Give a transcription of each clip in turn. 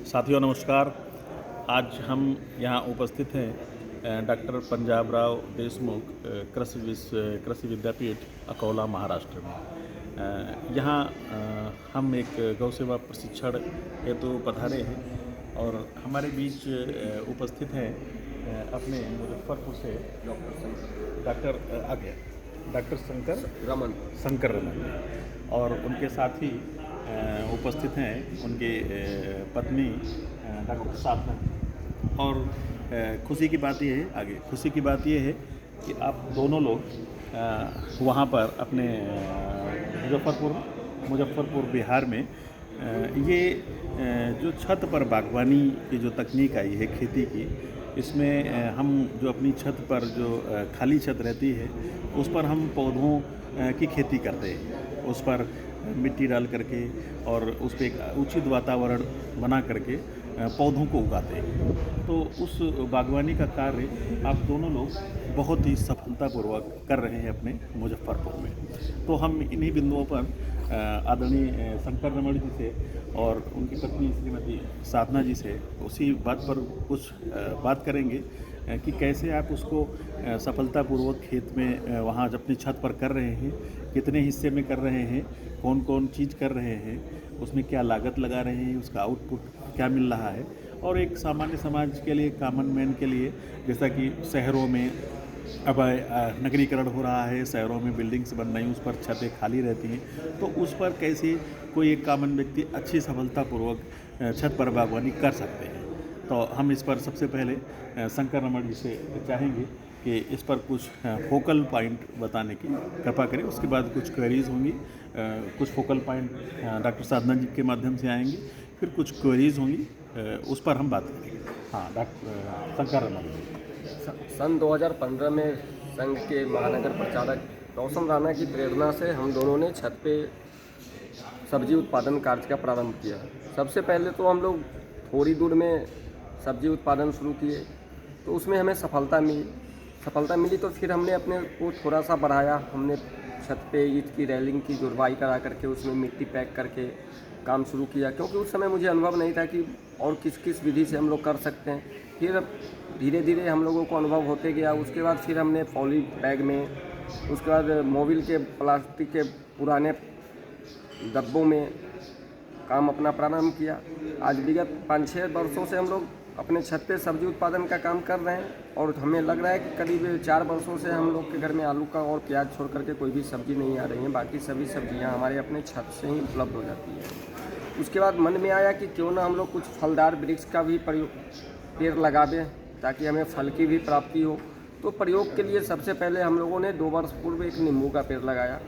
साथियों नमस्कार। आज हम यहाँ उपस्थित हैं डॉक्टर पंजाब राव देशमुख कृषि विद्यापीठ अकोला महाराष्ट्र में। यहाँ हम एक गौ सेवा प्रशिक्षण हेतु पधारे हैं और हमारे बीच उपस्थित हैं अपने मुजफ्फरपुर से डॉक्टर शंकर रमन और उनके साथ ही उपस्थित हैं उनके पत्नी डॉक्टर साधना। और खुशी की बात ये है कि आप दोनों लोग वहाँ पर अपने मुजफ्फरपुर बिहार में ये जो छत पर बागवानी की जो तकनीक आई है खेती की, इसमें हम जो अपनी छत पर जो खाली छत रहती है उस पर हम पौधों की खेती करते हैं। उस पर मिट्टी डाल करके और उस पर एक उचित वातावरण बना करके पौधों को उगाते हैं। तो उस बागवानी का कार्य आप दोनों लोग बहुत ही सफलतापूर्वक कर रहे हैं अपने मुजफ्फरपुर में। तो हम इन्हीं बिंदुओं पर आदरणीय शंकर रमन जी से और उनकी पत्नी श्रीमती साधना जी से उसी बात पर कुछ बात करेंगे कि कैसे आप उसको सफलतापूर्वक खेत में वहाँ अपनी छत पर कर रहे हैं, कितने हिस्से में कर रहे हैं, कौन कौन चीज़ कर रहे हैं, उसमें क्या लागत लगा रहे हैं, उसका आउटपुट क्या मिल रहा है। और एक सामान्य समाज के लिए, कॉमन मैन के लिए, जैसा कि शहरों में अब नगरीकरण हो रहा है, शहरों में बिल्डिंग्स बन रही हैं, उस पर छतें खाली रहती हैं, तो उस पर कैसे कोई एक कॉमन व्यक्ति अच्छी सफलतापूर्वक छत पर बागवानी कर सकते हैं। तो हम इस पर सबसे पहले शंकर रमन जी से चाहेंगे कि इस पर कुछ फोकल पॉइंट बताने की कृपा करें। उसके बाद कुछ क्वेरीज होंगी, कुछ फोकल पॉइंट डॉक्टर साधना जी के माध्यम से आएंगे, फिर कुछ क्वेरीज होंगी, उस पर हम बात करेंगे। हाँ, डॉक्टर शंकर रमन जी। सन 2015 में संघ के महानगर प्रचारक रोशन राणा की प्रेरणा से हम दोनों ने छत पे सब्जी उत्पादन कार्य का प्रारंभ किया। सबसे पहले तो हम लोग थोड़ी दूर में सब्जी उत्पादन शुरू किए, तो उसमें हमें सफलता मिली। तो फिर हमने अपने को थोड़ा सा बढ़ाया। हमने छत पे ईंट की रेलिंग की जुड़वाई करा करके उसमें मिट्टी पैक करके काम शुरू किया, क्योंकि उस समय मुझे अनुभव नहीं था कि और किस किस विधि से हम लोग कर सकते हैं। फिर धीरे धीरे हम लोगों को अनुभव होते गया। उसके बाद फिर हमने पॉली बैग में, उसके बाद मोबिल के प्लास्टिक के पुराने डब्बों में काम अपना प्रारंभ किया। आज विगत 5-6 वर्षों से हम लोग अपने छत पे सब्जी उत्पादन का काम कर रहे हैं और हमें लग रहा है कि करीब 4 वर्षों से हम लोग के घर में आलू का और प्याज छोड़ करके कोई भी सब्जी नहीं आ रही है। बाकी सभी सब्जियां हमारे अपने छत से ही उपलब्ध हो जाती है। उसके बाद मन में आया कि क्यों ना हम लोग कुछ फलदार वृक्ष का भी पेड़ लगा दें ताकि हमें फल की भी प्राप्ति हो। तो प्रयोग के लिए सबसे पहले हम लोगों ने 2 वर्ष पूर्व एक नींबू का पेड़ लगाया।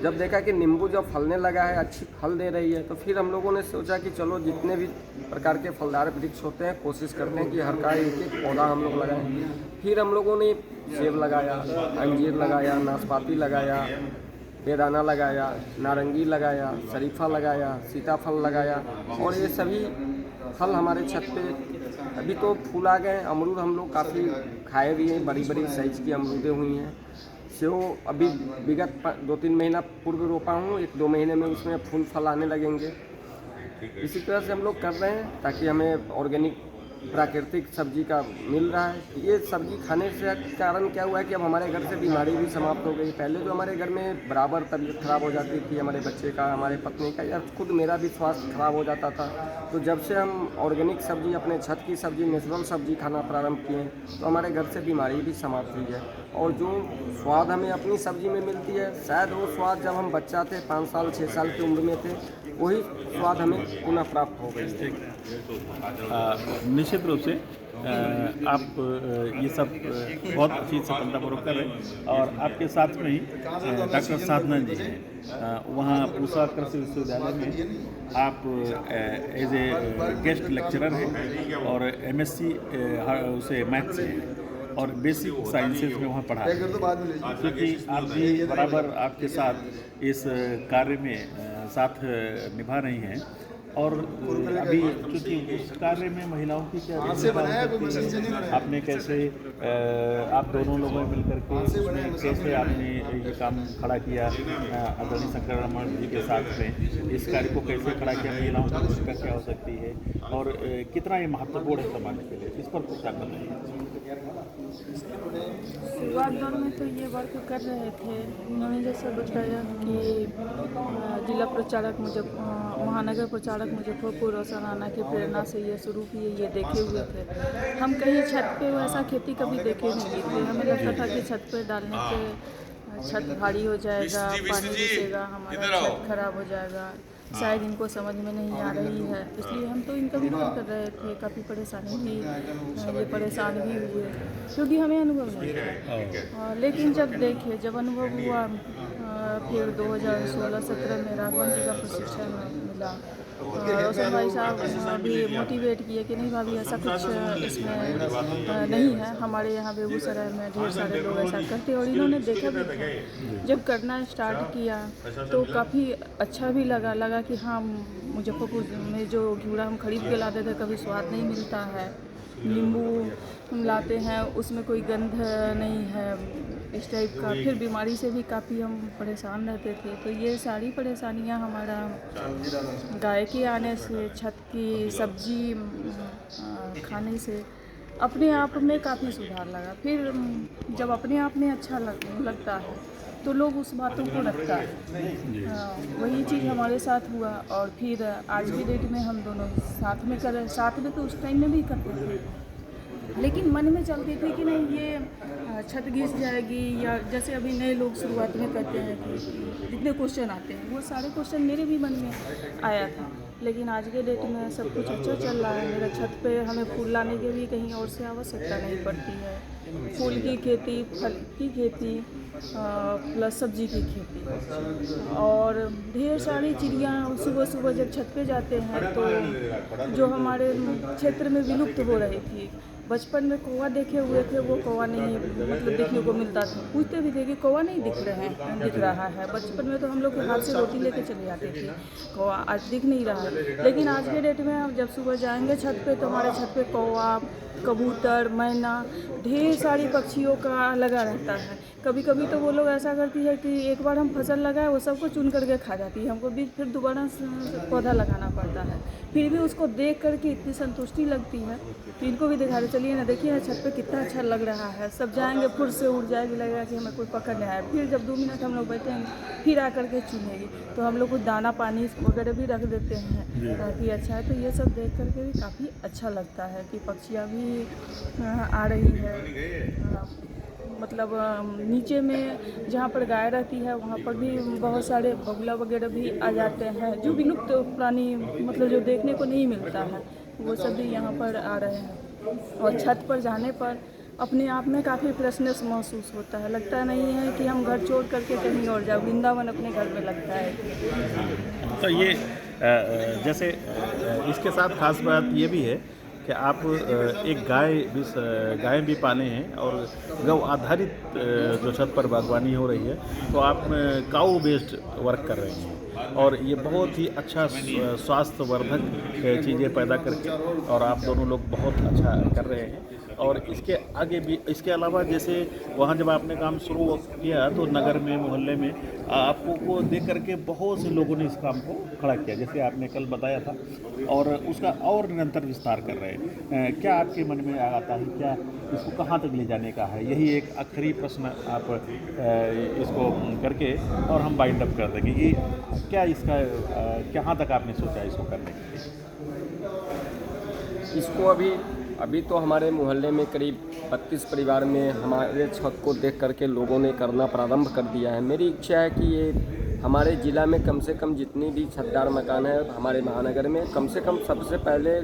जब देखा कि नींबू जब फलने लगा है, अच्छी फल दे रही है, तो फिर हम लोगों ने सोचा कि चलो जितने भी प्रकार के फलदार वृक्ष होते हैं कोशिश करते हैं कि हर का एक पौधा हम लोग लगाएं। फिर हम लोगों ने सेब लगाया, अंजीर लगाया, नाशपाती लगाया, बेदाना लगाया, नारंगी लगाया, शरीफा लगाया, सीताफल लगाया और ये सभी फल हमारे छत पे अभी तो फूल आ गए हैं। अमरूद हम लोग काफ़ी खाए भी हैं, बड़ी बड़ी साइज़ की अमरूदें हुई हैं। सेव अभी विगत 2-3 महीना पूर्व रोपा हूँ, 1-2 महीने में उसमें फूल फल आने लगेंगे। इसी तरह से हम लोग कर रहे हैं ताकि हमें ऑर्गेनिक प्राकृतिक सब्जी का मिल रहा है। ये सब्जी खाने से कारण क्या हुआ है कि अब हमारे घर से बीमारी भी समाप्त हो गई। पहले जो हमारे घर में बराबर तबीयत खराब हो जाती थी, हमारे बच्चे का, हमारे पत्नी का या खुद मेरा भी स्वास्थ्य खराब हो जाता था। तो जब से हम ऑर्गेनिक सब्जी, अपने छत की सब्जी, नेचुरल सब्जी खाना प्रारंभ किए तो हमारे घर से बीमारी भी समाप्त हुई है। और जो स्वाद हमें अपनी सब्जी में मिलती है, शायद वो स्वाद जब हम बच्चा थे, 5 साल 6 साल की उम्र में थे, वही स्वाद हमें पुनः प्राप्त हो गई। निश्चित रूप से आप ये सब बहुत अच्छी सफलतापूर्वक कर रहे हैं और आपके साथ में ही डॉक्टर साधना जी हैं। वहाँ पूसा कृषि विश्वविद्यालय में आप एज ए गेस्ट लेक्चरर हैं और MSc उसे मैथ से हैं और बेसिक साइंसेज में वहाँ पढ़ा रहे हैं, क्योंकि आप भी बराबर आपके साथ इस कार्य में साथ निभा रही हैं। और अभी क्योंकि उस कार्य में महिलाओं की क्या भूमिका हो सकती है, आपने कैसे आप दोनों लोगों ने मिलकर के उसमें कैसे आपने ये काम खड़ा किया आदरणीय शंकर रमन जी के साथ में, इस कार्य को कैसे खड़ा किया, महिलाओं की भूमिका क्या हो सकती है और कितना ये महत्वपूर्ण है समाज के लिए, इस पर कुछ आप बताइए। शुरुआत दौर में तो ये वर्क कर रहे थे, उन्होंने जैसे बताया कि जिला प्रचारक महानगर प्रचारक मुजफ्फरपुर और सराना की प्रेरणा से ये शुरू किए, ये देखे हुए थे। हम कहीं छत पे वैसा खेती कभी देखे नहीं थे, हमें लगता था कि छत पे डालने से छत भारी हो जाएगा, पानी घुसेगा, हमारा छत खराब हो जाएगा, शायद इनको समझ में नहीं आ रही है, इसलिए हम तो इनका विरोध कर रहे थे। काफ़ी परेशानी भी, ये परेशान भी हुए क्योंकि हमें अनुभव नहीं था। लेकिन जब देखे, जब अनुभव हुआ, फिर 2016-17 में राघवन जी का प्रशिक्षण मिला, रोशन भाई साहब भी मोटिवेट किए कि नहीं भाभी ऐसा कुछ इसमें नहीं है, हमारे यहाँ बेगूसराय में ढेर सारे लोग ऐसा करते हैं और इन्होंने देखा भी था। जब करना स्टार्ट किया तो काफ़ी अच्छा भी लगा कि हाँ, मुजफ्फरपुर में जो घिउरा हम खरीद के लाते थे कभी स्वाद नहीं मिलता है, नींबू हम लाते हैं उसमें कोई गंध नहीं है, इस टाइप का। फिर बीमारी से भी काफ़ी हम परेशान रहते थे, तो ये सारी परेशानियां हमारा गाय के आने से, छत की सब्जी खाने से अपने आप में काफ़ी सुधार लगा। फिर जब अपने आप में अच्छा लगता है तो लोग उस बातों को रखता है। वही चीज़ हमारे साथ हुआ और फिर आज की डेट में हम दोनों साथ में कर रहे, साथ में तो उस टाइम में भी करते थे, लेकिन मन में चलती थी कि नहीं ये छत घिस जाएगी, या जैसे अभी नए लोग शुरुआत में कहते हैं कि जितने क्वेश्चन आते हैं वो सारे क्वेश्चन मेरे भी मन में आया था। लेकिन आज के डेट में सब कुछ अच्छा चल रहा है। मेरा छत पे हमें फूल लाने की भी कहीं और से आवश्यकता नहीं पड़ती है। फूल की खेती, फल की खेती प्लस सब्जी की खेती, और ढेर सारी चिड़ियाँ सुबह सुबह जब छत पे जाते हैं तो जो हमारे क्षेत्र में विलुप्त हो रही थी। बचपन में कौवा देखे हुए थे, वो कौवा नहीं मतलब देखने को मिलता था, पूछते भी थे कि कौवा नहीं दिख रहा है। बचपन में तो हम लोग के हाथ से रोटी लेके चले जाते थे, कौवा आज दिख नहीं रहा है। लेकिन आज के डेट में हम जब सुबह जाएंगे छत पे तो हमारे छत पे कौवा, कबूतर, मैना, ढेर सारी पक्षियों का लगा रहता है। कभी कभी तो वो लोग ऐसा करती है कि एक बार हम फसल लगाए वो सबको चुन करके खा जाती है, हमको भी फिर दोबारा पौधा लगाना पड़ता है। फिर भी उसको देख करके इतनी संतुष्टि लगती है कि इनको भी दिखा रहे, चलिए ना देखिए छत पे कितना अच्छा लग रहा है। सब जाएंगे, फुर से उड़ जाएगी, लगेगा कि हमें कोई पकड़ने आया। फिर जब 2 मिनट हम लोग बैठेंगे फिर आकर के चुनेगी, तो हम लोग कुछ दाना पानी वगैरह भी रख देते हैं ताकि अच्छा है। तो ये सब देख करके भी काफ़ी अच्छा लगता है कि पक्षियाँ भी आ रही है। मतलब नीचे में जहाँ पर गाय रहती है वहाँ पर भी बहुत सारे बगुला वगैरह भी आ जाते हैं, जो विलुप्त प्राणी मतलब जो देखने को नहीं मिलता है, वो सब भी यहाँ पर आ रहे हैं। और छत पर जाने पर अपने आप में काफ़ी फ्रेशनेस महसूस होता है, लगता नहीं है कि हम घर छोड़ करके कहीं और जाओ, वृंदावन अपने घर में लगता है। तो ये जैसे इसके साथ खास बात ये भी है कि आप एक गाय भी पाले हैं और गौ आधारित जो छत पर बागवानी हो रही है, तो आप काऊ बेस्ड वर्क कर रहे हैं और ये बहुत ही अच्छा स्वास्थ्यवर्धक चीज़ें पैदा करके, और आप दोनों लोग बहुत अच्छा कर रहे हैं। और इसके आगे भी, इसके अलावा जैसे वहाँ जब आपने काम शुरू किया तो नगर में, मोहल्ले में आपको को देख करके बहुत से लोगों ने इस काम को खड़ा किया, जैसे आपने कल बताया था, और उसका और निरंतर विस्तार कर रहे हैं। क्या आपके मन में आता है, क्या इसको कहाँ तक ले जाने का है? यही एक आखिरी प्रश्न आप इसको करके और हम बाइंड अप कर देंगे कि क्या इसका कहाँ तक आपने सोचा इसको करने के लिए? इसको अभी तो हमारे मोहल्ले में करीब 32 परिवार में हमारे छत को देख करके लोगों ने करना प्रारंभ कर दिया है। मेरी इच्छा है कि ये हमारे ज़िला में कम से कम जितनी भी छतदार मकान है हमारे महानगर में, कम से कम सबसे पहले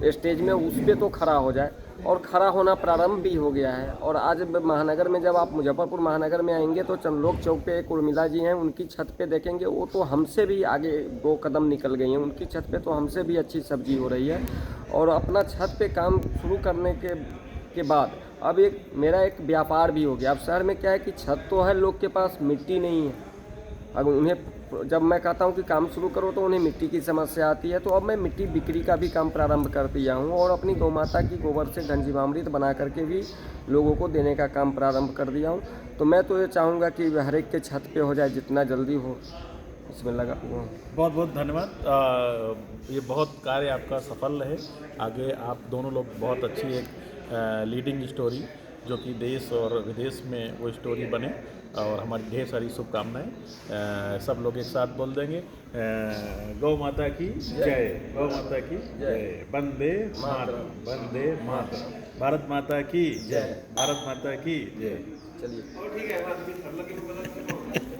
स्टेज में उस पर तो खड़ा हो जाए, और खड़ा होना प्रारंभ भी हो गया है। और आज महानगर में जब आप मुजफ्फरपुर महानगर में आएंगे तो चंदलोक चौक पे एक उर्मिला जी हैं, उनकी छत पे देखेंगे, वो तो हमसे भी आगे 2 कदम निकल गई हैं। उनकी छत पे तो हमसे भी अच्छी सब्जी हो रही है। और अपना छत पे काम शुरू करने के बाद अब मेरा एक व्यापार भी हो गया। अब शहर में क्या है कि छत तो है, लोग के पास मिट्टी नहीं है। अब उन्हें जब मैं कहता हूँ कि काम शुरू करो तो उन्हें मिट्टी की समस्या आती है, तो अब मैं मिट्टी बिक्री का भी काम प्रारंभ कर दिया हूँ और अपनी गौ माता की गोबर से घनजीवामृत बना करके भी लोगों को देने का काम प्रारंभ कर दिया हूँ। तो मैं तो ये चाहूँगा कि हर एक के छत पे हो जाए, जितना जल्दी हो इसमें लगा हुआ हूँ। बहुत बहुत धन्यवाद। ये बहुत कार्य आपका सफल रहे। आगे आप दोनों लोग बहुत अच्छी एक लीडिंग स्टोरी जो कि देश और विदेश में वो स्टोरी बने, और हमारी ढेर सारी शुभकामनाएं। सब लोग एक साथ बोल देंगे, गौ माता की जय, गौ माता की जय, वंदे मातरम, वंदे मातरम, भारत माता की जय, भारत माता की जय। चलिए। ठीक है।